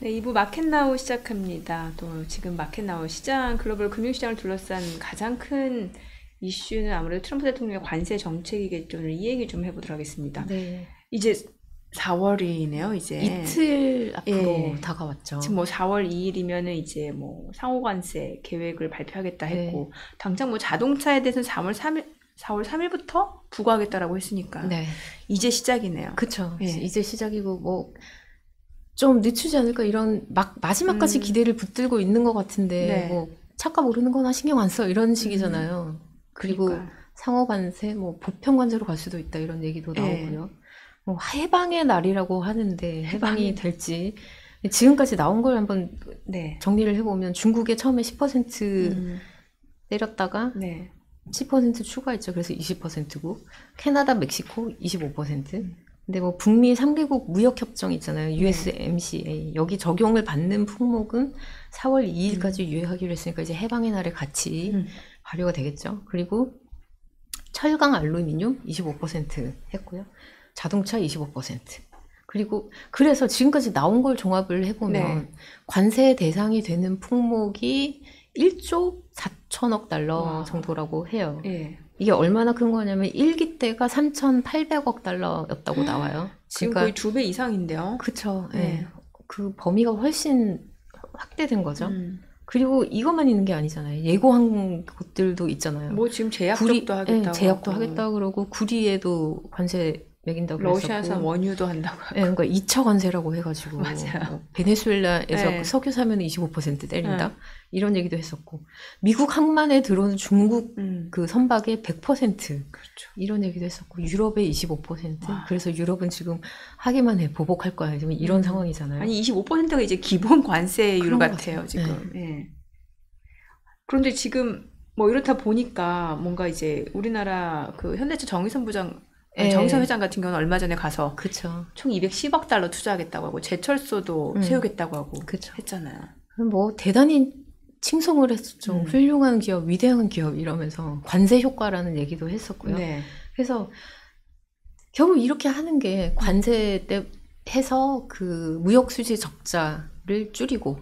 네, 2부 마켓나우 시작합니다. 또 지금 마켓나우 시장, 글로벌 금융시장을 둘러싼 가장 큰 이슈는 아무래도 트럼프 대통령의 관세 정책이겠죠. 오늘 이 얘기 좀 해보도록 하겠습니다. 네. 이제 4월이네요, 이제. 이틀 앞으로 예. 다가왔죠. 지금 뭐 4월 2일이면은 이제 뭐 상호관세 계획을 발표하겠다 했고, 당장 뭐 자동차에 대해서는 4월 3일부터 부과하겠다라고 했으니까. 네. 이제 시작이네요. 그쵸. 예. 이제 시작이고, 뭐, 좀 늦추지 않을까 이런, 마지막까지 기대를 붙들고 있는 것 같은데, 네. 뭐, 착각 모르는 거나 신경 안 써. 이런 식이잖아요. 그리고 그러니까요. 상호관세, 뭐, 보편관세로 갈 수도 있다. 이런 얘기도 나오고요. 뭐, 해방의 날이라고 하는데, 해방이 될지. 지금까지 나온 걸 한번 네. 정리를 해보면, 중국에 처음에 10% 때렸다가, 네. 10% 추가했죠. 그래서 20%고 캐나다, 멕시코 25%. 근데 뭐 북미 3개국 무역협정 있잖아요. USMCA. 여기 적용을 받는 품목은 4월 2일까지 유예하기로 했으니까 이제 해방의 날에 같이 발효가 되겠죠. 그리고 철강, 알루미늄 25% 했고요. 자동차 25%. 그리고 그래서 지금까지 나온 걸 종합을 해보면 관세 대상이 되는 품목이 1조 4천억 달러 정도라고 해요. 예. 이게 얼마나 큰 거냐면 1기 때가 3,800억 달러였다고 나와요. 지금 그러니까, 거의 2배 이상인데요. 그쵸. 예. 그 범위가 훨씬 확대된 거죠. 음. 그리고 이것만 있는 게 아니잖아요. 예고한 곳들도 있잖아요. 뭐 지금 제약적도 하겠다고. 제약도 하고. 하겠다고 그러고 구리에도 관세 매긴다고 러시아산 그랬었고. 원유도 한다고 하고. 네, 그러니까 2차 관세라고 해가지고 맞아요. 베네수엘라에서 네. 석유 사면 25% 때린다 이런 얘기도 했었고 미국 항만에 들어오는 중국 그 선박의 100% 그렇죠. 이런 얘기도 했었고 유럽의 25% 와. 그래서 유럽은 지금 하기만 해 보복할 거야 지금 이런 상황이잖아요. 아니 25%가 이제 기본 관세율 그런 것 같아요 같아요. 지금. 예. 그런데 지금 뭐 이렇다 보니까 뭔가 이제 우리나라 그 현대차 정의선 부장 정의선 회장 같은 경우는 얼마 전에 가서 그쵸. 총 210억 달러 투자하겠다고 하고 제철소도 세우겠다고 하고 그쵸. 했잖아요. 뭐 대단히 칭송을 했었죠. 훌륭한 기업, 위대한 기업 이러면서 관세 효과라는 얘기도 했었고요. 네. 그래서 결국 이렇게 하는 게 관세 때 해서 그 무역 수지 적자를 줄이고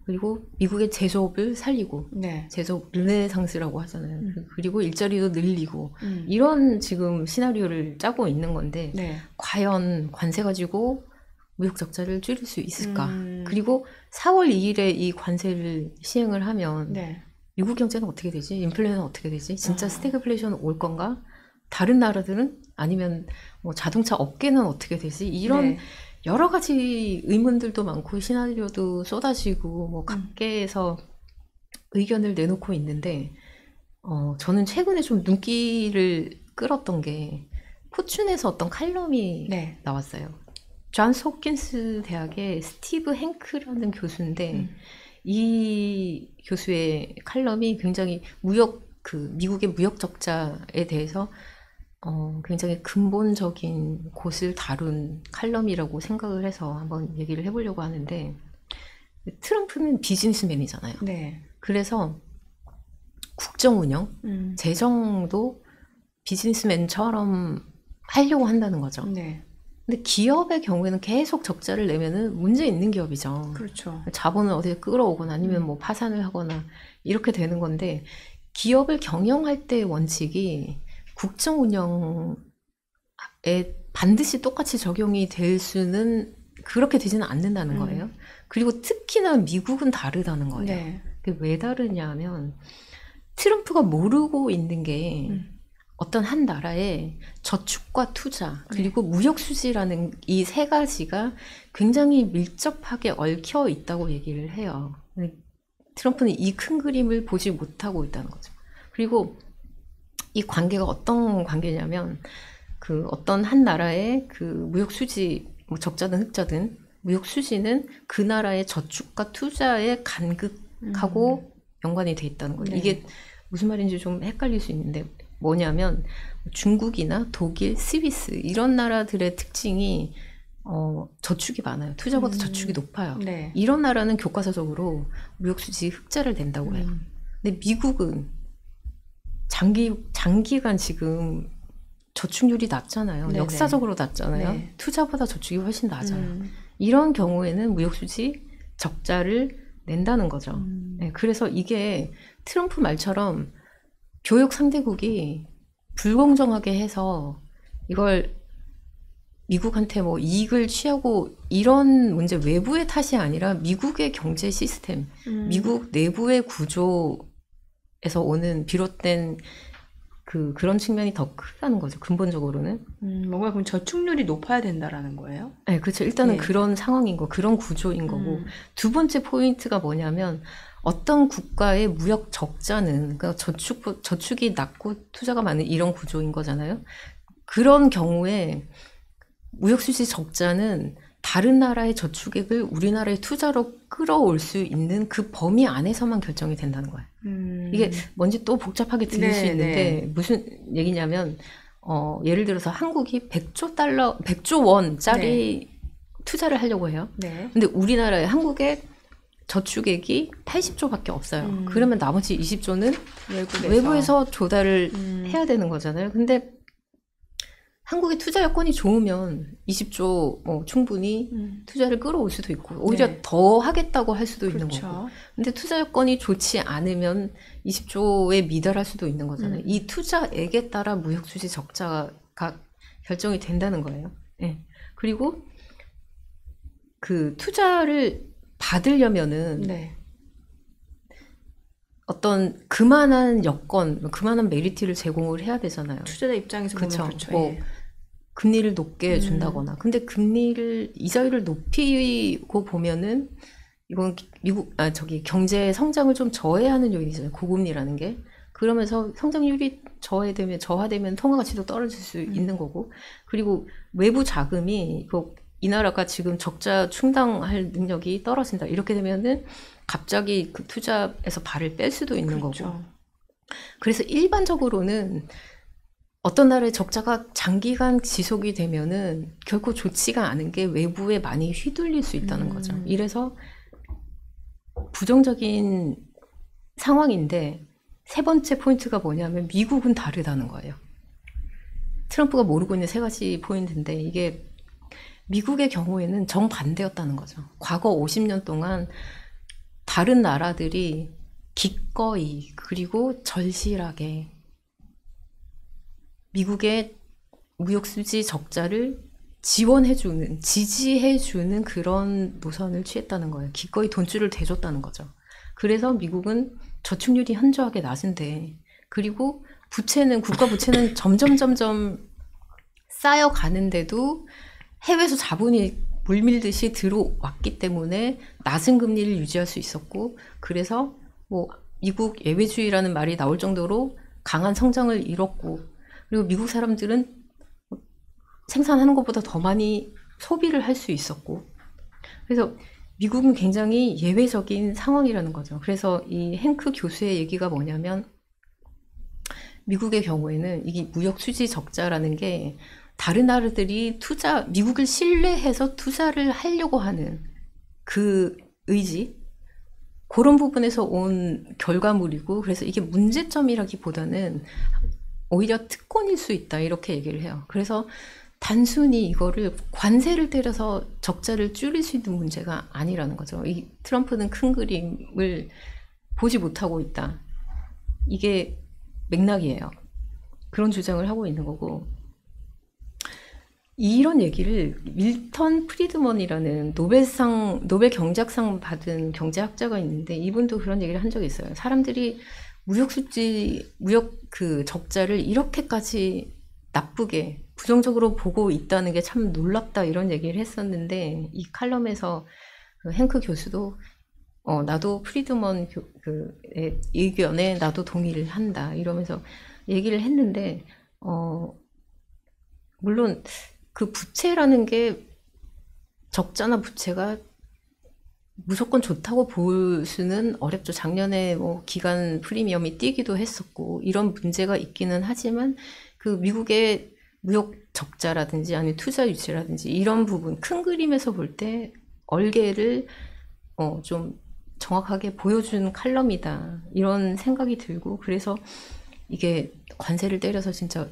그리고 미국의 제조업을 살리고 네. 제조업 르네상스라고 하잖아요. 그리고 일자리도 늘리고 이런 지금 시나리오를 짜고 있는 건데 네. 과연 관세 가지고 무역 적자를 줄일 수 있을까? 그리고 4월 2일에 이 관세를 시행을 하면 네. 미국 경제는 어떻게 되지? 인플레는 어떻게 되지? 진짜 스태그플레이션 올 건가? 다른 나라들은? 아니면 뭐 자동차 업계는 어떻게 되지? 이런 네. 여러 가지 의문들도 많고 시나리오도 쏟아지고 뭐 각계에서 의견을 내놓고 있는데 저는 최근에 좀 눈길을 끌었던 게 포춘에서 어떤 칼럼이 네. 나왔어요. 존스 홉킨스 대학의 스티브 행크라는 교수인데 이 교수의 칼럼이 굉장히 미국의 무역 적자에 대해서 굉장히 근본적인 곳을 다룬 칼럼이라고 생각을 해서 한번 얘기를 해보려고 하는데 트럼프는 비즈니스맨이잖아요. 네. 그래서 국정 운영, 재정도 비즈니스맨처럼 하려고 한다는 거죠. 네. 근데 기업의 경우에는 계속 적자를 내면은 문제 있는 기업이죠. 그렇죠. 자본을 어디에 끌어오거나 아니면 뭐 파산을 하거나 이렇게 되는 건데 기업을 경영할 때의 원칙이 국정 운영에 반드시 똑같이 적용이 될 수는 그렇게 되지는 않는다는 거예요. 그리고 특히나 미국은 다르다는 거예요. 네. 그게 왜 다르냐면 트럼프가 모르고 있는 게 어떤 한 나라의 저축과 투자 그리고 무역 수지라는 이 세 가지가 굉장히 밀접하게 얽혀 있다고 얘기를 해요. 트럼프는 이 큰 그림을 보지 못하고 있다는 거죠. 그리고 이 관계가 어떤 관계냐면 그 어떤 한 나라의 그 무역 수지 뭐 적자든 흑자든 무역 수지는 그 나라의 저축과 투자에 간극하고 연관이 돼 있다는 거예요. 네. 이게 무슨 말인지 좀 헷갈릴 수 있는데 뭐냐면 중국이나 독일, 스위스 이런 나라들의 특징이 저축이 많아요. 투자보다 저축이 높아요. 네. 이런 나라는 교과서적으로 무역수지 흑자를 낸다고 해요. 근데 미국은 장기간 지금 저축률이 낮잖아요. 네네. 역사적으로 낮잖아요. 네. 투자보다 저축이 훨씬 낮아요. 이런 경우에는 무역수지 적자를 낸다는 거죠. 네, 그래서 이게 트럼프 말처럼 교역 상대국이 불공정하게 해서 이걸 미국한테 뭐 이익을 취하고 이런 문제 외부의 탓이 아니라 미국의 경제 시스템, 미국 내부의 구조에서 오는 비롯된 그런 측면이 더 크다는 거죠. 근본적으로는. 뭔가 그럼 저축률이 높아야 된다라는 거예요? 네, 그렇죠. 일단은 그런 상황인 거, 그런 구조인 거고. 두 번째 포인트가 뭐냐면 어떤 국가의 무역 적자는 그러니까 저축이 낮고 투자가 많은 이런 구조인 거잖아요. 그런 경우에 무역 수지 적자는 다른 나라의 저축액을 우리나라의 투자로 끌어올 수 있는 그 범위 안에서만 결정이 된다는 거예요. 이게 뭔지 또 복잡하게 들릴 수 있는데 무슨 얘기냐면 예를 들어서 한국이 100조 원짜리 투자를 하려고 해요. 근데 우리나라의 한국의 저축액이 80조밖에 없어요. 그러면 나머지 20조는 외부에서 조달을 해야 되는 거잖아요. 근데 한국의 투자 여건이 좋으면 20조 충분히 투자를 끌어올 수도 있고 오히려 더 하겠다고 할 수도 있는 거고. 근데 투자 여건이 좋지 않으면 20조에 미달할 수도 있는 거잖아요. 이 투자액에 따라 무역 수지 적자가 결정이 된다는 거예요. 네. 그리고 그 투자를 받으려면은 어떤 그만한 여건, 그만한 메리트를 제공을 해야 되잖아요. 투자자 입장에서 보면 그렇죠. 뭐 금리를 높게 준다거나. 근데 이자율을 높이고 보면은 이건 경제 성장을 좀 저해하는 요인이잖아요. 고금리라는 게. 그러면서 성장률이 저하되면 통화 가치도 떨어질 수 있는 거고. 그리고 외부 자금이 이 나라가 지금 적자 충당할 능력이 떨어진다. 이렇게 되면은 갑자기 그 투자에서 발을 뺄 수도 있는 거고. 그래서 일반적으로는 어떤 나라의 적자가 장기간 지속이 되면은 결코 좋지가 않은 게 외부에 많이 휘둘릴 수 있다는 거죠. 이래서 부정적인 상황인데 세 번째 포인트가 뭐냐면 미국은 다르다는 거예요. 트럼프가 모르고 있는 세 가지 포인트인데 이게 미국의 경우에는 정반대였다는 거죠. 과거 50년 동안 다른 나라들이 기꺼이 그리고 절실하게 미국의 무역수지 적자를 지지해주는 그런 노선을 취했다는 거예요. 기꺼이 돈줄을 대줬다는 거죠. 그래서 미국은 저축률이 현저하게 낮은데, 그리고 국가 부채는 점점 쌓여가는데도 해외에서 자본이 물밀듯이 들어왔기 때문에 낮은 금리를 유지할 수 있었고, 그래서 뭐 미국 예외주의라는 말이 나올 정도로 강한 성장을 이뤘고, 그리고 미국 사람들은 생산하는 것보다 더 많이 소비를 할 수 있었고, 그래서 미국은 굉장히 예외적인 상황이라는 거죠. 그래서 이 행크 교수의 얘기가 뭐냐면 미국의 경우에는 이게 무역 수지 적자라는 게 다른 나라들이 미국을 신뢰해서 투자를 하려고 하는 그 의지, 그런 부분에서 온 결과물이고, 그래서 이게 문제점이라기보다는 오히려 특권일 수 있다, 이렇게 얘기를 해요. 그래서 단순히 이거를 관세를 때려서 적자를 줄일 수 있는 문제가 아니라는 거죠. 이 트럼프는 큰 그림을 보지 못하고 있다. 이게 맥락이에요. 그런 주장을 하고 있는 거고, 이런 얘기를 밀턴 프리드먼이라는 노벨 경제학상 받은 경제학자가 있는데, 이분도 그런 얘기를 한 적이 있어요. 사람들이 무역 적자를 이렇게까지 나쁘게 부정적으로 보고 있다는 게 참 놀랍다, 이런 얘기를 했었는데, 이 칼럼에서 행크 교수도 나도 프리드먼 의 의견에 나도 동의를 한다, 이러면서 얘기를 했는데, 물론 그 부채라는 게, 적자나 부채가 무조건 좋다고 볼 수는 어렵죠. 작년에 뭐 기간 프리미엄이 뛰기도 했었고 이런 문제가 있기는 하지만, 그 미국의 무역 적자라든지 아니면 투자 유치라든지 이런 부분, 큰 그림에서 볼 때 얼개를 좀 정확하게 보여준 칼럼이다, 이런 생각이 들고, 그래서 이게 관세를 때려서 진짜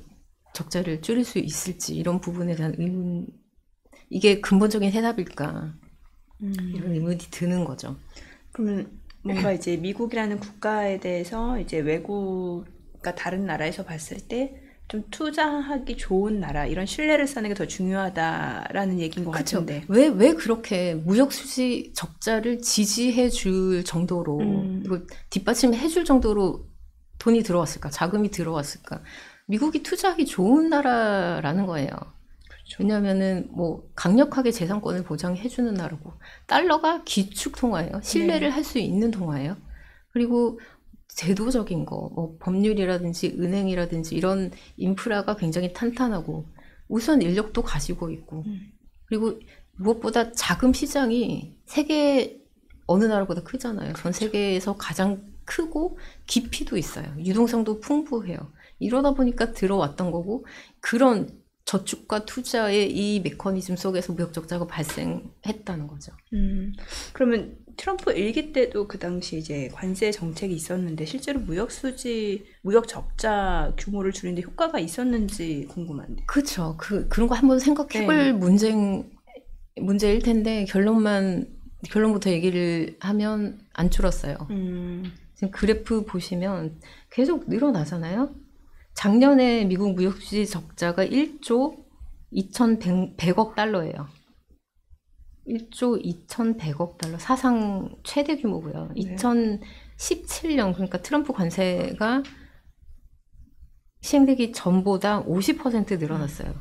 적자를 줄일 수 있을지, 이런 부분에 대한 의문, 이게 근본적인 해답일까, 이런 의문이 드는 거죠. 그러면 뭔가 이제 미국이라는 국가에 대해서 이제 외국과 다른 나라에서 봤을 때 좀 투자하기 좋은 나라, 이런 신뢰를 쌓는 게 더 중요하다라는 얘기인 것 그쵸. 같은데. 왜 그렇게 무역 수지 적자를 지지해 줄 정도로, 이거 뒷받침해 줄 정도로 돈이 들어왔을까? 자금이 들어왔을까? 미국이 투자하기 좋은 나라라는 거예요. 그렇죠. 왜냐면은 뭐 강력하게 재산권을 보장해 주는 나라고, 달러가 기축 통화예요. 신뢰를 할 수 있는 통화예요. 그리고 제도적인 거, 뭐 법률이라든지 은행이라든지 이런 인프라가 굉장히 탄탄하고 우수한 인력도 가지고 있고, 그리고 무엇보다 자금 시장이 세계 어느 나라보다 크잖아요. 전 세계에서 가장 크고 깊이도 있어요. 유동성도 풍부해요. 이러다 보니까 들어왔던 거고, 그런 저축과 투자의 이 메커니즘 속에서 무역 적자가 발생했다는 거죠. 그러면 트럼프 일기 때도 그 당시 이제 관세 정책이 있었는데 실제로 무역 적자 규모를 줄이는데 효과가 있었는지 궁금한데. 그렇죠. 그런 거 한번 생각해볼 문제일 텐데 결론부터 얘기를 하면 안 줄었어요. 지금 그래프 보시면 계속 늘어나잖아요. 작년에 미국 무역수지 적자가 1조 2,100억 달러예요. 1조 2,100억 달러, 사상 최대 규모고요. 2017년, 그러니까 트럼프 관세가 시행되기 전보다 50% 늘어났어요.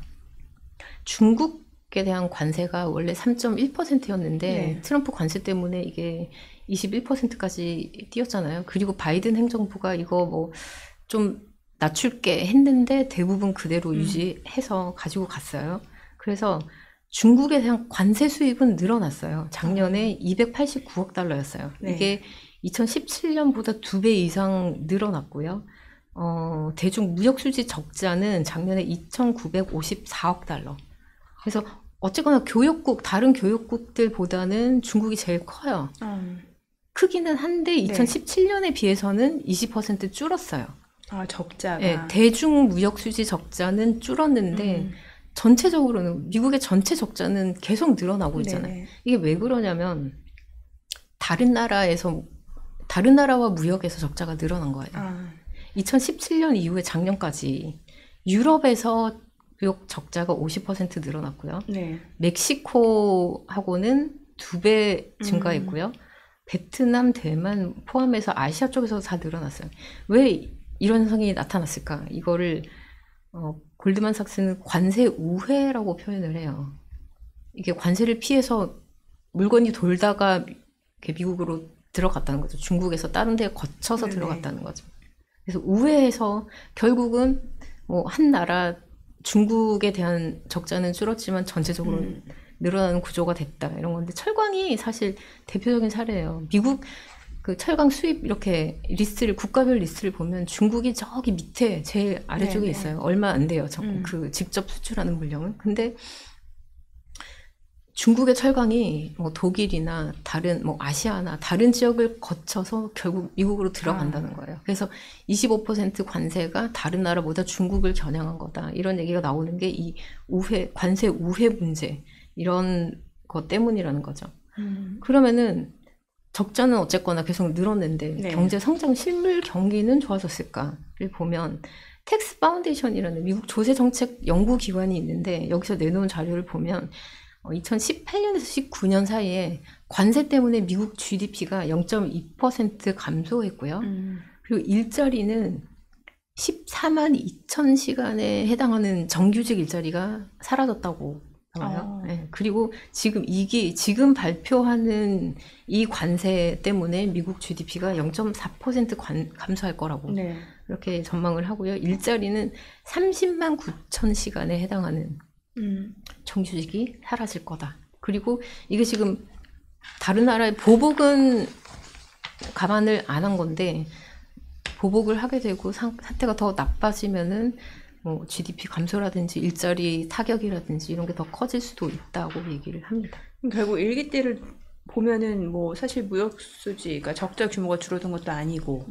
중국에 대한 관세가 원래 3.1%였는데 트럼프 관세 때문에 이게 21%까지 뛰었잖아요. 그리고 바이든 행정부가 이거 뭐 좀 낮출게 했는데 대부분 그대로 유지해서 가지고 갔어요. 그래서 중국에 대한 관세 수입은 늘어났어요. 작년에 289억 달러였어요. 이게 2017년보다 2배 이상 늘어났고요. 대중 무역 수지 적자는 작년에 2,954억 달러. 그래서 어쨌거나 다른 교역국들보다는 중국이 제일 커요. 크기는 한데 2017년에 비해서는 20% 줄었어요. 아, 적자가. 네, 대중 무역 수지 적자는 줄었는데 전체적으로는 미국의 전체 적자는 계속 늘어나고 있잖아요. 이게 왜 그러냐면 다른 나라와 무역에서 적자가 늘어난 거예요. 2017년 이후에 작년까지 유럽에서 무역 적자가 50% 늘어났고요. 멕시코하고는 2배 증가했고요. 베트남, 대만 포함해서 아시아 쪽에서 다 늘어났어요. 왜 이런 현상이 나타났을까? 이거를 골드만삭스는 관세 우회라고 표현을 해요. 이게 관세를 피해서 물건이 돌다가 이렇게 미국으로 들어갔다는 거죠. 중국에서 다른 데 거쳐서 들어갔다는 거죠. 그래서 우회해서 결국은 뭐 한 나라 중국에 대한 적자는 줄었지만 전체적으로 늘어나는 구조가 됐다, 이런 건데, 철강이 사실 대표적인 사례예요. 미국 그 철강 수입 이렇게 국가별 리스트를 보면 중국이 저기 밑에 제일 아래쪽에 있어요. 얼마 안 돼요. 그 직접 수출하는 물량은. 근데 중국의 철강이 뭐 독일이나 다른 뭐 아시아나 다른 지역을 거쳐서 결국 미국으로 들어간다는 거예요. 그래서 25% 관세가 다른 나라보다 중국을 겨냥한 거다, 이런 얘기가 나오는 게 이 관세 우회 문제, 이런 것 때문이라는 거죠. 그러면은 적자는 어쨌거나 계속 늘었는데 경제 성장 실물 경기는 좋아졌을까를 보면 텍스 파운데이션이라는 미국 조세 정책 연구 기관이 있는데, 여기서 내놓은 자료를 보면 2018년에서 19년 사이에 관세 때문에 미국 GDP가 0.2% 감소했고요. 그리고 일자리는 14만 2천 시간에 해당하는 정규직 일자리가 사라졌다고 나와요. 그리고 지금 발표하는 이 관세 때문에 미국 GDP가 0.4% 감소할 거라고 이렇게 전망을 하고요. 일자리는 30만 9천 시간에 해당하는 정규직이 사라질 거다. 그리고 이게 지금 다른 나라의 보복은 감안을 안 한 건데, 보복을 하게 되고 사태가 더 나빠지면은 뭐 GDP 감소라든지 일자리 타격이라든지 이런 게 더 커질 수도 있다고 얘기를 합니다. 결국 일기 때를 보면은 뭐 사실 무역 수지가 적자 규모가 줄어든 것도 아니고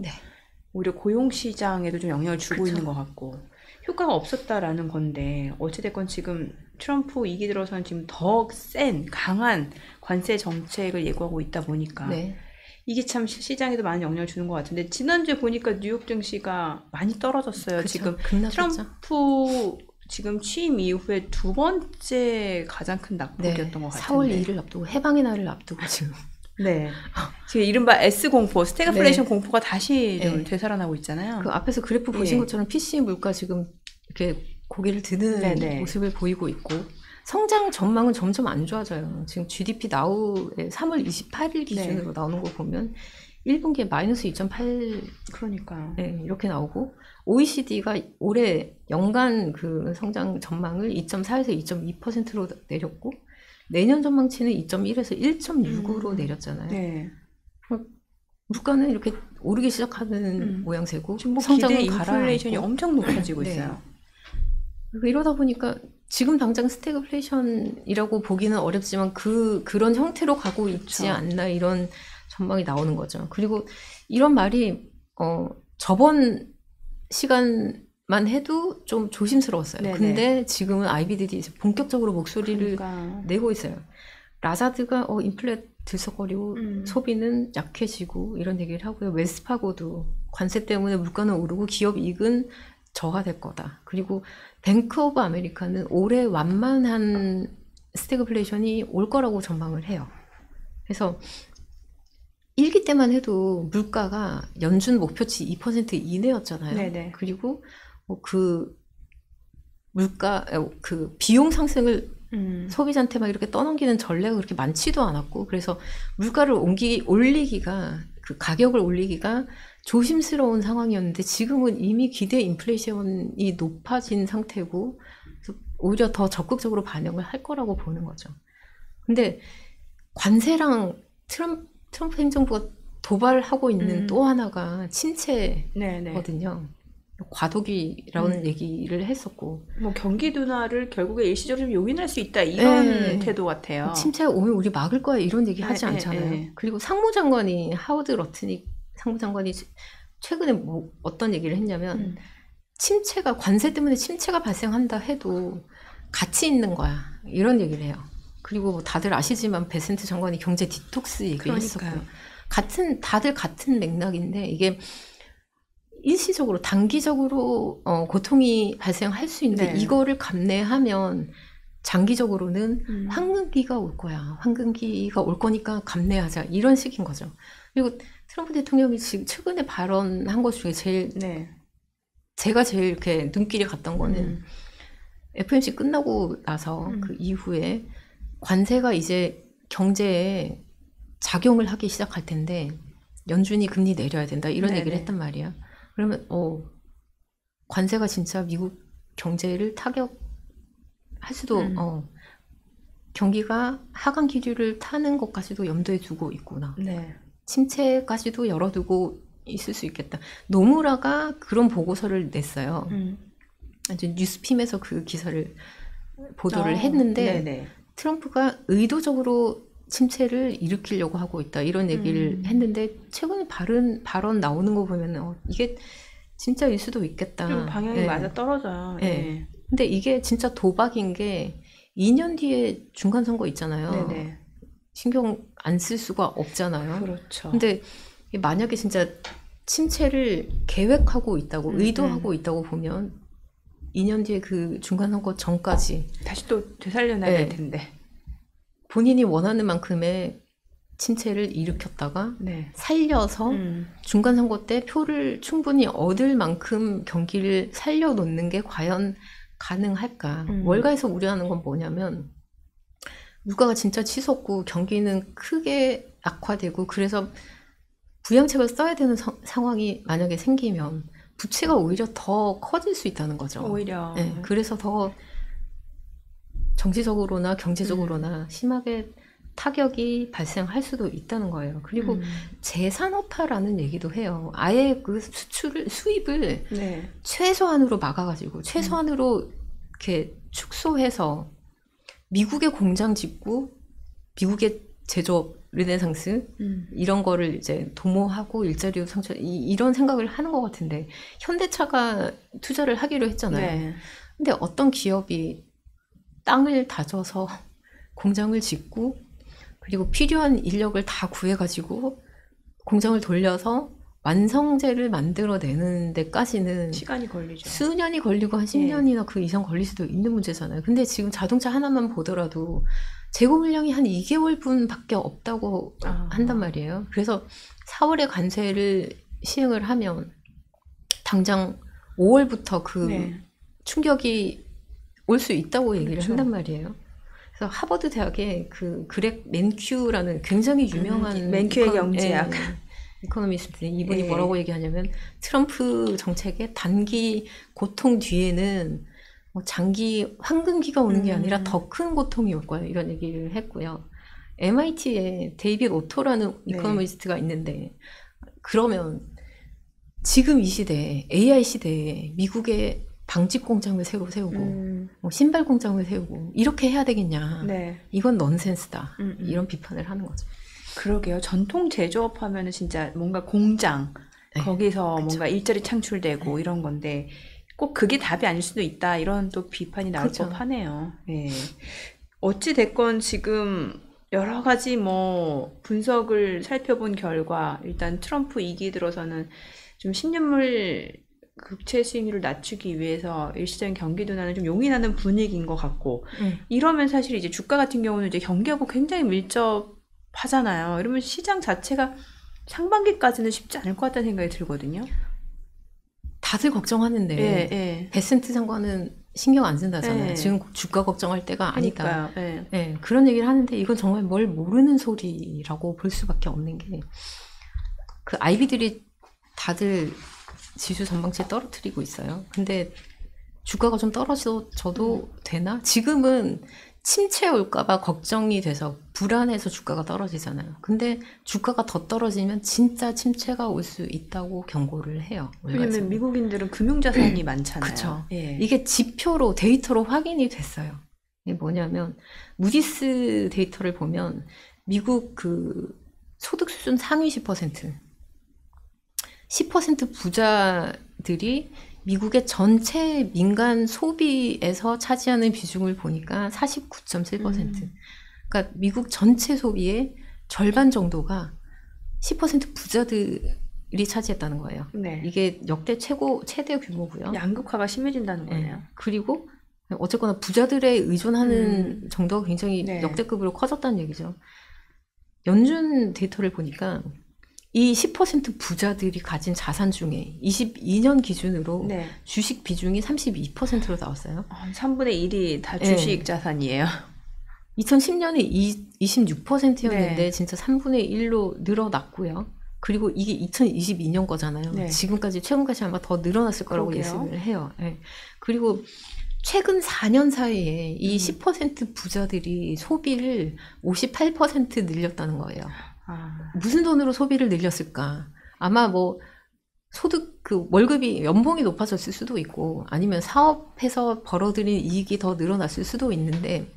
오히려 고용 시장에도 좀 영향을 주고 있는 것 같고 효과가 없었다라는 건데, 어찌됐건 지금 트럼프 2기 들어서는 지금 더 센, 강한 관세 정책을 예고하고 있다 보니까 네. 이게 참 시장에도 많은 영향을 주는 것 같은데 지난주에 보니까 뉴욕 증시가 많이 떨어졌어요. 그쵸. 지금 급락했죠. 트럼프 지금 취임 이후에 두 번째 가장 큰 낙폭이었던 것 같은데 4월 2일을 앞두고 해방의 날을 앞두고 지금 네. 지금 이른바 S공포, 스태그플레이션 네. 공포가 다시 좀 네. 되살아나고 있잖아요. 그 앞에서 그래프 보신 예. 것처럼 PC 물가 지금 이렇게 고개를 드는 네네. 모습을 보이고 있고 성장 전망은 점점 안 좋아져요. 지금 GDP 나우의 3월 28일 기준으로 나오는 거 보면 1분기에 마이너스 2.8 그러니까요. 네, 이렇게 나오고 OECD가 올해 연간 그 성장 전망을 2.4에서 2.2%로 내렸고 내년 전망치는 2.1에서 1.6으로 내렸잖아요. 네. 물가는 이렇게 오르기 시작하는 모양새고 지금 뭐 성장은 기대 인플레이션이 가라앉고. 엄청 높아지고 네. 있어요. 그리고 이러다 보니까 지금 당장 스태그플레이션이라고 보기는 어렵지만 그런 형태로 가고 있지 그쵸. 않나 이런 전망이 나오는 거죠. 그리고 이런 말이 저번 시간만 해도 좀 조심스러웠어요. 네네. 근데 지금은 아이비들이 이제 본격적으로 목소리를 그러니까 내고 있어요. 라자드가 인플레 들썩거리고 소비는 약해지고 이런 얘기를 하고요. 웰스파고도 관세 때문에 물가는 오르고 기업 이익은 저하될 거다. 그리고 뱅크 오브 아메리카는 올해 완만한 스태그플레이션이 올 거라고 전망을 해요. 그래서 1기 때만 해도 물가가 연준 목표치 2% 이내였잖아요. 네네. 그리고 그 물가 그 비용 상승을 소비자한테 막 이렇게 떠넘기는 전례가 그렇게 많지도 않았고 그래서 물가를 올리기가 그 가격을 올리기가 조심스러운 상황이었는데 지금은 이미 기대 인플레이션이 높아진 상태고 그래서 오히려 더 적극적으로 반영을 할 거라고 보는 거죠. 근데 관세랑 트럼프 행정부가 도발하고 있는 또 하나가 네네. 침체거든요. 과도기라는 얘기를 했었고 뭐 경기 둔화를 결국에 일시적으로 좀 용인할 수 있다 이런 태도 같아요. 침체가 오면 우리 막을 거야 이런 얘기 하지 네, 않잖아요. 네. 그리고 상무장관이 하워드 러트닉 상무장관이 최근에 뭐 어떤 얘기를 했냐면 침체가 관세 때문에 침체가 발생한다 해도 가치 있는 거야 이런 얘기를 해요. 그리고 뭐 다들 아시지만 베센트 장관이 경제 디톡스 얘기를 했었고 다들 같은 맥락인데 이게 일시적으로 단기적으로 고통이 발생할 수 있는데 네. 이거를 감내하면 장기적으로는 황금기가 올 거야. 황금기가 올 거니까 감내하자. 이런 식인 거죠. 그리고 트럼프 대통령이 지금 최근에 발언한 것 중에 제가 제일 이렇게 눈길이 갔던 거는 FOMC 끝나고 나서 그 이후에 관세가 이제 경제에 작용을 하기 시작할 텐데 연준이 금리 내려야 된다. 이런 네네. 얘기를 했단 말이야. 그러면 관세가 진짜 미국 경제를 타격할 수도 경기가 하강 기류를 타는 것까지도 염두에 두고 있구나. 네. 침체까지도 열어두고 있을 수 있겠다. 노무라가 그런 보고서를 냈어요. 이제 뉴스핌에서 그 기사를 보도를 했는데 네네. 트럼프가 의도적으로 침체를 일으키려고 하고 있다 이런 얘기를 했는데 최근에 발언 나오는 거 보면 이게 진짜일 수도 있겠다. 좀 방향이 네. 맞아 떨어져요. 네. 네. 근데 이게 진짜 도박인 게 2년 뒤에 중간 선거 있잖아요. 네네. 신경 안 쓸 수가 없잖아요. 그렇죠. 근데 만약에 진짜 침체를 계획하고 있다고 의도하고 있다고 보면 2년 뒤에 그 중간 선거 전까지 다시 또 되살려놔야 네. 될 텐데. 본인이 원하는 만큼의 침체를 일으켰다가 네. 살려서 중간 선거 때 표를 충분히 얻을 만큼 경기를 살려놓는 게 과연 가능할까? 월가에서 우려하는 건 뭐냐면 물가가 진짜 치솟고 경기는 크게 악화되고 그래서 부양책을 써야 되는 상황이 만약에 생기면 부채가 오히려 더 커질 수 있다는 거죠. 오히려. 네, 그래서 더 정치적으로나 경제적으로나 심하게 타격이 발생할 수도 있다는 거예요. 그리고 재산업화라는 얘기도 해요. 아예 그 수입을 네. 최소한으로 막아가지고 최소한으로 이렇게 축소해서 미국의 공장 짓고 미국의 제조업 르네상스 이런 거를 이제 도모하고 일자리로 창출 이런 생각을 하는 것 같은데 현대차가 투자를 하기로 했잖아요. 네. 근데 어떤 기업이 땅을 다져서 공장을 짓고 그리고 필요한 인력을 다 구해가지고 공장을 돌려서 완성제를 만들어내는 데까지는 시간이 걸리죠. 수년이 걸리고 한 10년이나 그 이상 걸릴 수도 있는 문제잖아요. 근데 지금 자동차 하나만 보더라도 재고 물량이 한 2개월분밖에 없다고 한단 말이에요. 그래서 4월에 관세를 시행을 하면 당장 5월부터 그 충격이 올 수 있다고 얘기를 한단 말이에요. 그래서 하버드 대학의 그 그렉 맨큐라는 굉장히 유명한 맨큐의 경제학 이코노미스트 이분이 뭐라고 얘기하냐면 트럼프 정책의 단기 고통 뒤에는 뭐 장기 황금기가 오는 게 아니라 더 큰 고통이 올 거예요. 이런 얘기를 했고요. MIT에 데이빗 오토라는 이코노미스트가 있는데 그러면 지금 이 시대에 AI 시대에 미국의 방직 공장을 새로 세우고 뭐 신발 공장을 세우고 이렇게 해야 되겠냐. 이건 넌센스다. 이런 비판을 하는 거죠. 그러게요. 전통 제조업 하면은 진짜 뭔가 공장 거기서 뭔가 일자리 창출되고 이런 건데 꼭 그게 답이 아닐 수도 있다. 이런 또 비판이 나올 법하네요. 어찌 됐건 지금 여러 가지 뭐 분석을 살펴본 결과 일단 트럼프 2기 들어서는 좀 신유물 국채 수익률을 낮추기 위해서 일시적인 경기 둔화는 좀 용인하는 분위기인 것 같고 이러면 사실 이제 주가 같은 경우는 이제 경기하고 굉장히 밀접하잖아요. 이러면 시장 자체가 상반기까지는 쉽지 않을 것 같다는 생각이 들거든요. 다들 걱정하는데 베센트 장관은 신경 안 쓴다잖아요. 지금 주가 걱정할 때가 아니다. 그런 얘기를 하는데 이건 정말 뭘 모르는 소리라고 볼 수밖에 없는 게 그 아이비들이 다들 지수 전망치 떨어뜨리고 있어요. 근데 주가가 좀 떨어져도 되나? 지금은 침체 올까봐 걱정이 돼서 불안해서 주가가 떨어지잖아요. 근데 주가가 더 떨어지면 진짜 침체가 올 수 있다고 경고를 해요. 왜냐면 미국인들은 금융자산이 많잖아요. 그렇죠. 이게 지표로 데이터로 확인이 됐어요. 이게 뭐냐면 무디스 데이터를 보면 미국 그 소득 수준 상위 10% 부자들이 미국의 전체 민간 소비에서 차지하는 비중을 보니까 49.7%. 그러니까 미국 전체 소비의 절반 정도가 10% 부자들이 차지했다는 거예요. 이게 역대 최대 규모고요. 양극화가 심해진다는 거네요. 그리고 어쨌거나 부자들에 의존하는 정도가 굉장히 역대급으로 커졌다는 얘기죠. 연준 데이터를 보니까 이 10% 부자들이 가진 자산 중에 22년 기준으로 주식 비중이 32%로 나왔어요. 3분의 1이 다 주식 자산이에요. 2010년에 26%였는데 진짜 3분의 1로 늘어났고요. 그리고 이게 2022년 거잖아요. 지금까지 최근까지 아마 더 늘어났을 거라고 예상을 해요. 그리고 최근 4년 사이에 이 10% 부자들이 소비를 58% 늘렸다는 거예요. 무슨 돈으로 소비를 늘렸을까? 아마 뭐 소득 그 월급이 연봉이 높아졌을 수도 있고 아니면 사업해서 벌어들인 이익이 더 늘어났을 수도 있는데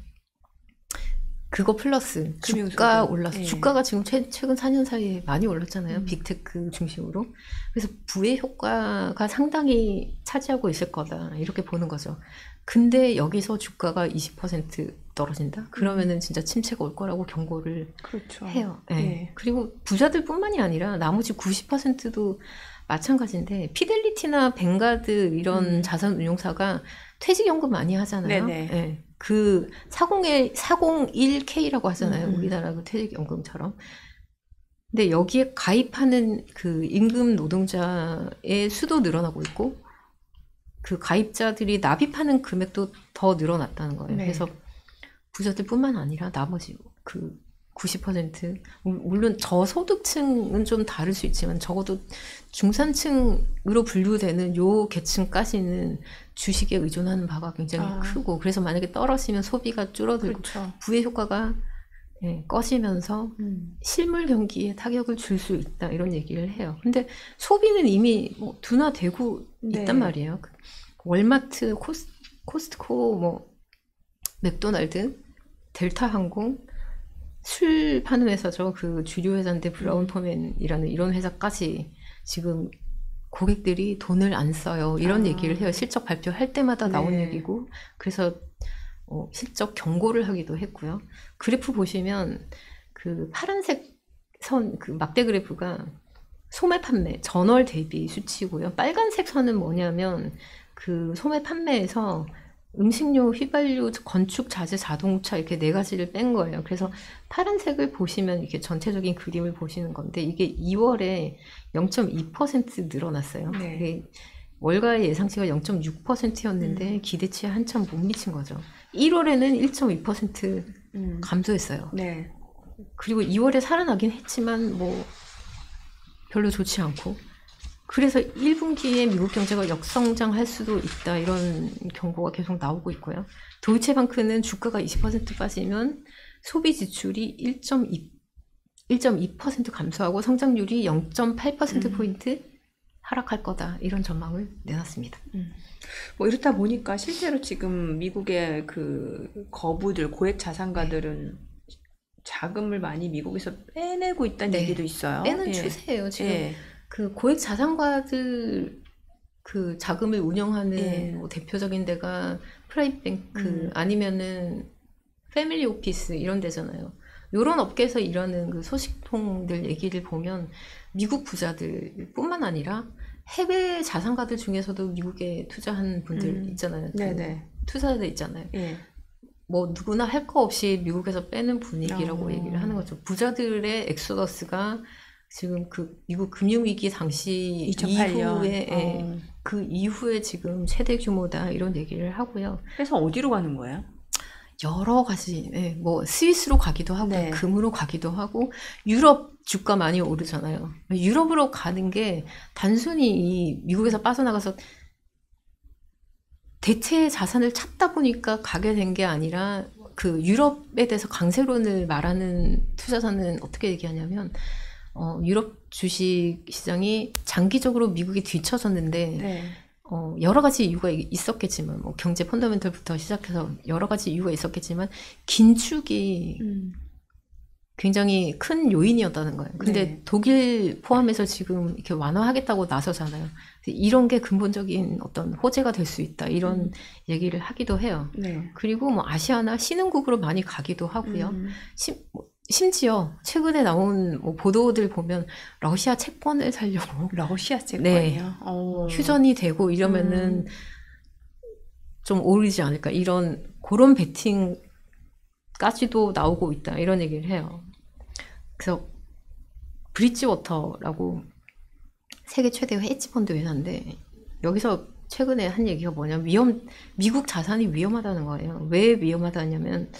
그거 플러스 주가 올라서 주가가 지금 최근 4년 사이에 많이 올랐잖아요. 빅테크 중심으로. 그래서 부의 효과가 상당히 차지하고 있을 거다 이렇게 보는 거죠. 근데 여기서 주가가 20% 떨어진다? 그러면은 진짜 침체가 올 거라고 경고를 해요. 그리고 부자들뿐만이 아니라 나머지 90%도 마찬가지인데 피델리티나 뱅가드 이런 자산운용사가 퇴직연금 많이 하잖아요. 그 401K라고 하잖아요. 우리나라 그 퇴직연금처럼. 근데 여기에 가입하는 그 임금 노동자의 수도 늘어나고 있고 그 가입자들이 납입하는 금액도 더 늘어났다는 거예요. 그래서 부자들뿐만 아니라 나머지 그 90% 물론 저소득층은 좀 다를 수 있지만 적어도 중산층으로 분류되는 요 계층까지는 주식에 의존하는 바가 굉장히 크고 그래서 만약에 떨어지면 소비가 줄어들고 부의 효과가 꺼지면서 실물 경기에 타격을 줄 수 있다 이런 얘기를 해요. 근데 소비는 이미 뭐 둔화되고 있단 말이에요. 월마트, 코스트코, 뭐 맥도날드, 델타항공, 술 파는 회사죠. 그 주류 회사인데 브라운포맨이라는 이런 회사까지 지금 고객들이 돈을 안 써요. 이런 얘기를 해요. 실적 발표할 때마다 나온 얘기고. 그래서 실적 경고를 하기도 했고요. 그래프 보시면 그 파란색 선, 그 막대 그래프가 소매 판매, 전월 대비 수치고요. 빨간색 선은 뭐냐면 그 소매 판매에서 음식료, 휘발유, 건축, 자재, 자동차 이렇게 네 가지를 뺀 거예요. 그래서 파란색을 보시면 이렇게 전체적인 그림을 보시는 건데 이게 2월에 0.2% 늘어났어요. 네. 이게 월가의 예상치가 0.6%였는데 기대치에 한참 못 미친 거죠. 1월에는 1.2% 감소했어요. 네. 그리고 2월에 살아나긴 했지만 뭐 별로 좋지 않고 그래서 1분기에 미국 경제가 역성장할 수도 있다 이런 경고가 계속 나오고 있고요. 도이체방크는 주가가 20% 빠지면 소비 지출이 1.2% 감소하고 성장률이 0.8%포인트 하락할 거다 이런 전망을 내놨습니다. 뭐 이렇다 보니까 실제로 지금 미국의 그 거부들, 고액 자산가들은 자금을 많이 미국에서 빼내고 있다는 네. 얘기도 있어요. 빼는 예. 추세예요. 지금 예. 그 고액 자산가들 그 자금을 운영하는 예. 뭐 대표적인 데가 프라이빗뱅크 아니면은 패밀리 오피스 이런 데잖아요. 이런 업계에서 일하는 그 소식통들 얘기를 보면 미국 부자들뿐만 아니라 해외 자산가들 중에서도 미국에 투자한 분들 있잖아요. 네네. 투자자들 있잖아요. 예. 뭐 누구나 할 거 없이 미국에서 빼는 분위기라고 얘기를 하는 거죠. 부자들의 엑소더스가 지금 그 미국 금융위기 당시 2008년. 이후에 그 이후에 지금 최대 규모다 이런 얘기를 하고요. 그래서 어디로 가는 거예요? 여러 가지, 뭐 스위스로 가기도 하고 네. 금으로 가기도 하고 유럽 주가 많이 오르잖아요. 유럽으로 가는 게 단순히 이 미국에서 빠져나가서 대체 자산을 찾다 보니까 가게 된 게 아니라 그 유럽에 대해서 강세론을 말하는 투자자는 어떻게 얘기하냐면 유럽 주식 시장이 장기적으로 미국이 뒤처졌는데 네. 여러 가지 이유가 있었겠지만 뭐 경제 펀더멘털부터 시작해서 여러 가지 이유가 있었겠지만 긴축이 굉장히 큰 요인이었다는 거예요. 근데 네. 독일 포함해서 지금 이렇게 완화하겠다고 나서잖아요. 이런 게 근본적인 어떤 호재가 될 수 있다 이런 얘기를 하기도 해요. 네. 그리고 뭐 아시아나 신흥국으로 많이 가기도 하고요. 심지어 최근에 나온 뭐 보도들 보면 러시아 채권을 살려고 러시아 채권이요? 휴전이 되고 이러면은 좀 오르지 않을까 이런 그런 베팅까지도 나오고 있다 이런 얘기를 해요. 그래서 브릿지워터라고 세계 최대 헤지펀드 회사인데 여기서 최근에 한 얘기가 뭐냐면 미국 자산이 위험하다는 거예요. 왜 위험하다냐면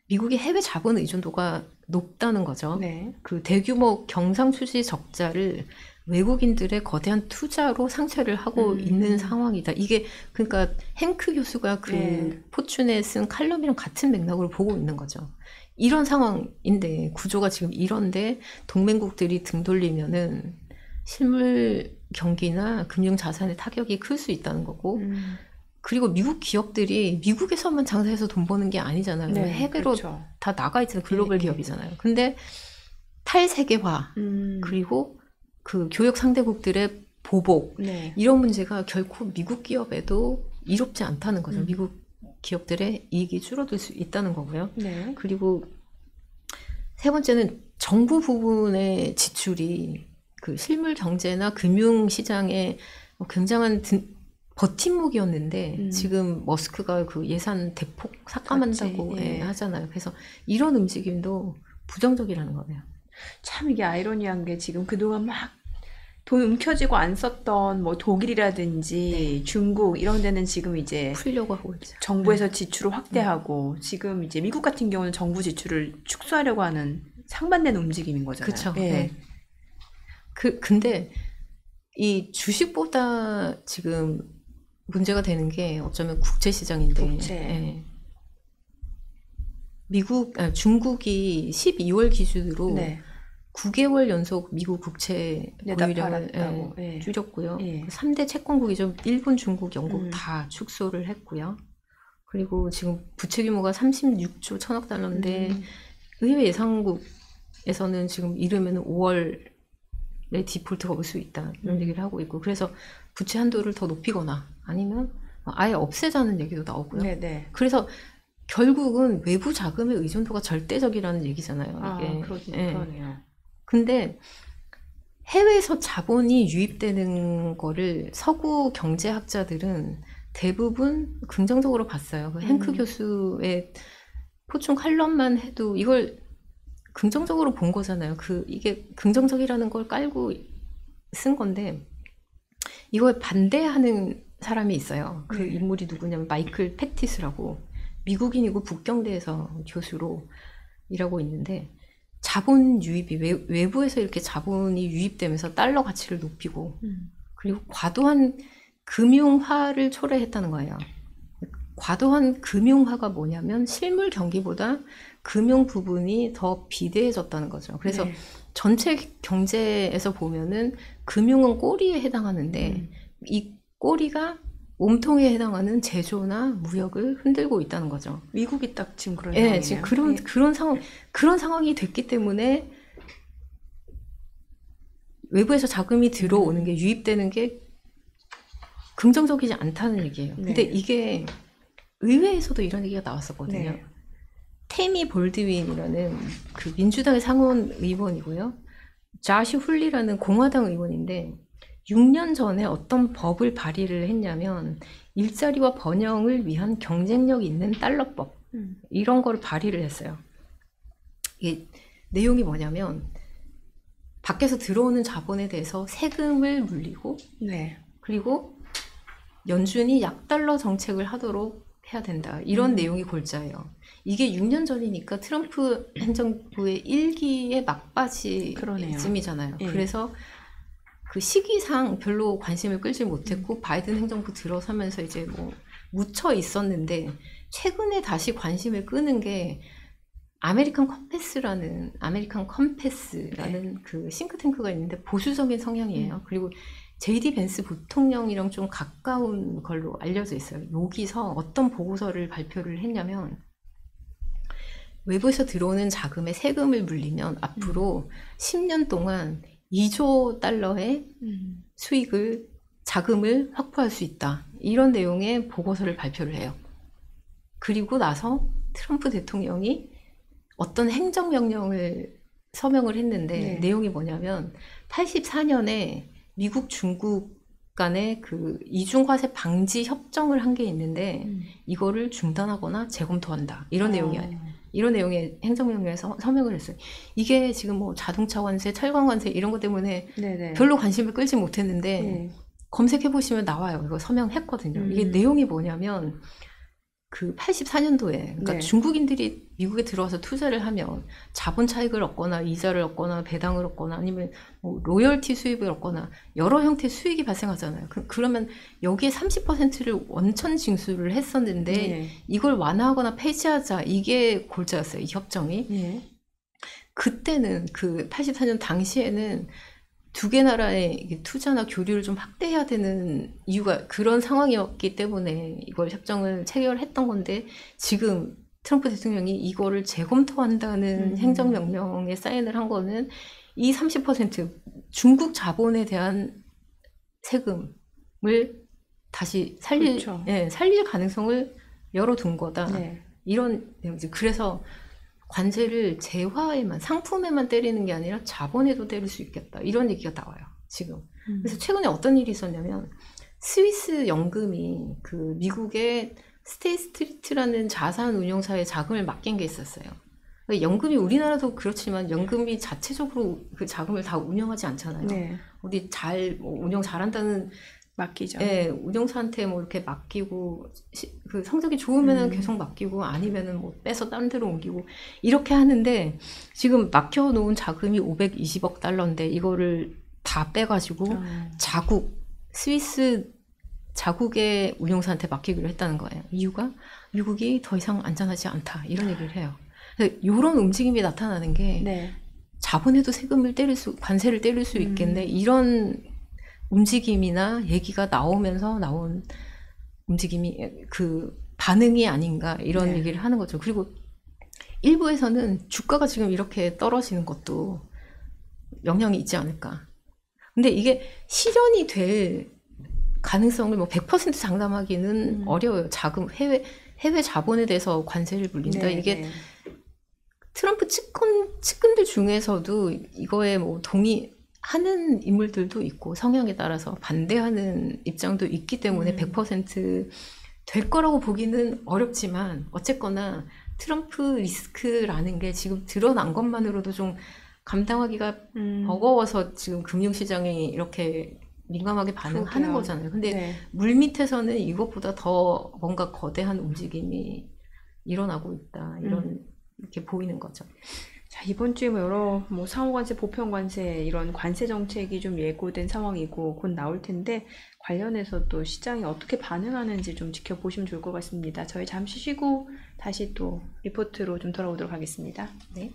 미국의 해외 자본 의존도가 높다는 거죠. 네. 그 대규모 경상수지 적자를 외국인들의 거대한 투자로 상쇄를 하고 있는 상황이다. 이게 그러니까 행크 교수가 그 포춘에 쓴 칼럼이랑 같은 맥락으로 보고 있는 거죠. 이런 상황인데 구조가 지금 이런데 동맹국들이 등 돌리면은 실물 경기나 금융 자산의 타격이 클 수 있다는 거고 그리고 미국 기업들이 미국에서만 장사해서 돈 버는 게 아니잖아요. 네, 해외로 그렇죠. 다 나가 있잖아요. 글로벌 기업이잖아요. 근데 탈세계화 그리고 그 교역 상대국들의 보복 네. 이런 문제가 결코 미국 기업에도 이롭지 않다는 거죠. 미국 기업들의 이익이 줄어들 수 있다는 거고요. 네. 그리고 세 번째는 정부 부분의 지출이 그 실물 경제나 금융 시장에 굉장한 버팀목이었는데 지금 머스크가 그 예산 대폭 삭감한다고 하잖아요. 그래서 이런 움직임도 부정적이라는 거예요. 참 이게 아이러니한 게 지금 그동안 막 돈 움켜쥐고 안 썼던 뭐 독일이라든지 중국 이런 데는 지금 이제 풀려고 하고 있죠. 정부에서 지출을 확대하고 지금 이제 미국 같은 경우는 정부 지출을 축소하려고 하는 상반된 움직임인 거잖아요. 그렇죠. 예. 네. 근데 이 주식보다 지금 문제가 되는 게 어쩌면 국채 시장인데 국채. 중국이 12월 기준으로 네. 9개월 연속 미국 국채 보유량을 줄였고요. 3대 채권국이죠. 일본, 중국, 영국 다 축소를 했고요. 그리고 지금 부채 규모가 36조 1000억 달러인데 의회 예상국에서는 지금 이르면 5월에 디폴트가 올 수 있다 이런 얘기를 하고 있고 그래서 부채 한도를 더 높이거나 아니면 아예 없애자는 얘기도 나오고요. 네네. 그래서 결국은 외부 자금의 의존도가 절대적이라는 얘기잖아요. 아, 이게. 예. 그러네요. 근데 해외에서 자본이 유입되는 거를 서구 경제학자들은 대부분 긍정적으로 봤어요. 그 행크 교수의 포춘 칼럼만 해도 이걸 긍정적으로 본 거잖아요. 이게 긍정적이라는 걸 깔고 쓴 건데 이걸 반대하는 사람이 있어요. 그 인물이 누구냐면 마이클 패티스라고 미국인이고 북경대에서 교수로 일하고 있는데 자본 유입이 외부에서 이렇게 자본이 유입되면서 달러 가치를 높이고 그리고 과도한 금융화를 초래했다는 거예요. 과도한 금융화가 뭐냐면 실물 경기보다 금융 부분이 더 비대해졌다는 거죠. 그래서 전체 경제에서 보면은 금융은 꼬리에 해당하는데 이 꼬리가 몸통에 해당하는 제조나 무역을 흔들고 있다는 거죠. 미국이 딱 지금 그런 예, 상황이네요. 지금 그런 상황이 됐기 때문에 외부에서 자금이 들어오는 게 유입되는 게 긍정적이지 않다는 얘기예요. 근데 이게 의회에서도 이런 얘기가 나왔었거든요. 네. 테미 볼드윈이라는 그 민주당의 상원 의원이고요. 자시 훌리라는 공화당 의원인데 6년 전에 어떤 법을 발의를 했냐면 일자리와 번영을 위한 경쟁력 있는 달러법 이런 거를 발의를 했어요. 이게 내용이 뭐냐면 밖에서 들어오는 자본에 대해서 세금을 물리고 네. 그리고 연준이 약달러 정책을 하도록 해야 된다. 이런 내용이 골자예요. 이게 6년 전이니까 트럼프 행정부의 1기의 막바지쯤이잖아요. 예. 그래서 그 시기상 별로 관심을 끌지 못했고 바이든 행정부 들어서면서 이제 뭐 묻혀 있었는데 최근에 다시 관심을 끄는 게 아메리칸 컴패스라는 그 싱크탱크가 있는데 보수적인 성향이에요. 그리고 JD 벤스 부통령이랑 좀 가까운 걸로 알려져 있어요. 여기서 어떤 보고서를 발표를 했냐면 외부에서 들어오는 자금에 세금을 물리면 앞으로 10년 동안 2조 달러의 자금을 확보할 수 있다. 이런 내용의 보고서를 발표를 해요. 그리고 나서 트럼프 대통령이 어떤 행정명령을 서명을 했는데 내용이 뭐냐면 84년에 미국 중국 간의 그 이중과세 방지 협정을 한 게 있는데 이거를 중단하거나 재검토한다. 이런 내용의 행정명령에서 서명을 했어요. 이게 지금 뭐 자동차 관세, 철강 관세 이런 것 때문에 별로 관심을 끌지 못했는데 검색해 보시면 나와요. 이거 서명했거든요. 이게 내용이 뭐냐면 그 84년도에 그러니까 중국인들이 미국에 들어와서 투자를 하면 자본 차익을 얻거나 이자를 얻거나 배당을 얻거나 아니면 뭐 로열티 수입을 얻거나 여러 형태의 수익이 발생하잖아요. 그러면 여기에 30%를 원천 징수를 했었는데 이걸 완화하거나 폐지하자 이게 골자였어요. 이 협정이. 그때는 그 84년 당시에는 두 개 나라의 투자나 교류를 좀 확대해야 되는 이유가 그런 상황이었기 때문에 이걸 협정을 체결했던 건데 지금 트럼프 대통령이 이거를 재검토한다는 행정명령에 사인을 한 거는 이 30% 중국 자본에 대한 세금을 다시 살릴 가능성을 열어둔 거다. 이런 내용이지. 그래서 관세를 재화에만 상품에만 때리는 게 아니라 자본에도 때릴 수 있겠다. 이런 얘기가 나와요. 지금. 그래서 최근에 어떤 일이 있었냐면 스위스 연금이 그 미국의 스테이 스트리트라는 자산 운용사에 자금을 맡긴 게 있었어요. 연금이 우리나라도 그렇지만 연금이 자체적으로 그 자금을 다 운영하지 않잖아요. 어디 운영 잘한다는 맡기죠. 예, 운영사한테 뭐 이렇게 맡기고 그 성적이 좋으면은 계속 맡기고 아니면은 뭐 빼서 다른 데로 옮기고 이렇게 하는데 지금 맡겨놓은 자금이 520억 달러인데 이거를 다 빼가지고 스위스 자국의 운영사한테 맡기기로 했다는 거예요. 이유가 미국이 더 이상 안전하지 않다 이런 얘기를 해요. 이런 움직임이 나타나는 게 자본에도 관세를 때릴 수 있겠네 이런 움직임이나 얘기가 나오면서 나온 움직임이 그 반응이 아닌가 이런 얘기를 하는 거죠. 그리고 일부에서는 주가가 지금 이렇게 떨어지는 것도 영향이 있지 않을까. 근데 이게 실현이 될 가능성을 뭐 100% 장담하기는 어려워요. 해외 해외 자본에 대해서 관세를 물린다. 네, 이게 네. 트럼프 측근들 중에서도 이거에 뭐 동의하는 인물들도 있고 성향에 따라서 반대하는 입장도 있기 때문에 100%될 거라고 보기는 어렵지만 어쨌거나 트럼프 리스크라는 게 지금 드러난 것만으로도 좀 감당하기가 버거워서 지금 금융시장이 이렇게 민감하게 반응하는 그러게요. 거잖아요. 근데 네. 물밑에서는 이것보다 더 뭔가 거대한 움직임이 일어나고 있다. 이렇게 보이는 거죠. 자, 이번 주에 뭐 여러 뭐 상호관세, 보편관세 이런 관세 정책이 좀 예고된 상황이고 곧 나올 텐데 관련해서 또 시장이 어떻게 반응하는지 좀 지켜보시면 좋을 것 같습니다. 저희 잠시 쉬고 다시 또 리포트로 좀 돌아오도록 하겠습니다. 네.